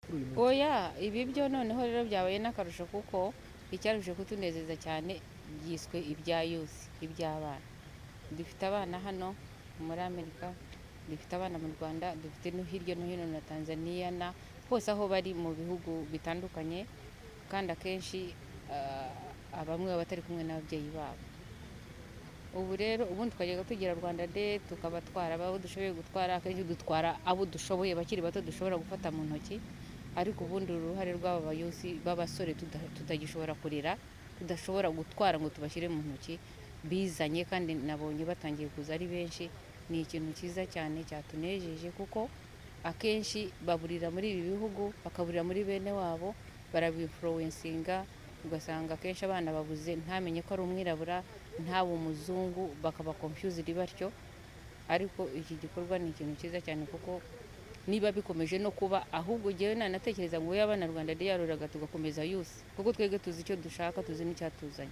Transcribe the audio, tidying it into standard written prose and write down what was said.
kuri uyu munsi? oya ibi byo noneho rero byabaye n'akarusho kuko icyarushe kutunezeza cyane byiswe ibya yusi iby'abana. Dufite abana hano muri Amerika, dufite abana mu Rwanda, dufite no hirya no hino na Tanzania na hose aho bari mu bihugu bitandukanye, kandi akenshi bamwe baba batari kumwe n'ababyeyi babo. Ubu rero ubundi twajyaga tugira Rwanda Day tukabatwara abo dushoboye gutwara, akenshi dutwara abo dushoboye bakiri bato dushobora gufata mu ntoki, ariko ubundi uruhare rw'aba bayobozi b'abasore tutagishobora kurera, tudashobora gutwara ngo tubashyire mu ntoki, bizanye kandi nabonye batangiye kuza ari benshi. Ni ikintu cyiza cyane cyatunejeje kuko akenshi baburira muri ibi bihugu, bakaburira muri bene wabo, barabinfluencinga, ugasanga akenshi abana babuze ntamenye ko ari umwirabura, ntawe umuzungu, bakaba confused batyo. Ariko iki gikorwa ni ikintu cyiza cyane kuko niba bikomeje no kuba, ahubwo jyewe nanatekereza ngo yaba na Rwanda Day yaruraga tugakomeza yose, kuko twebwe tuzi icyo dushaka, tuzi n'icyatuzanye.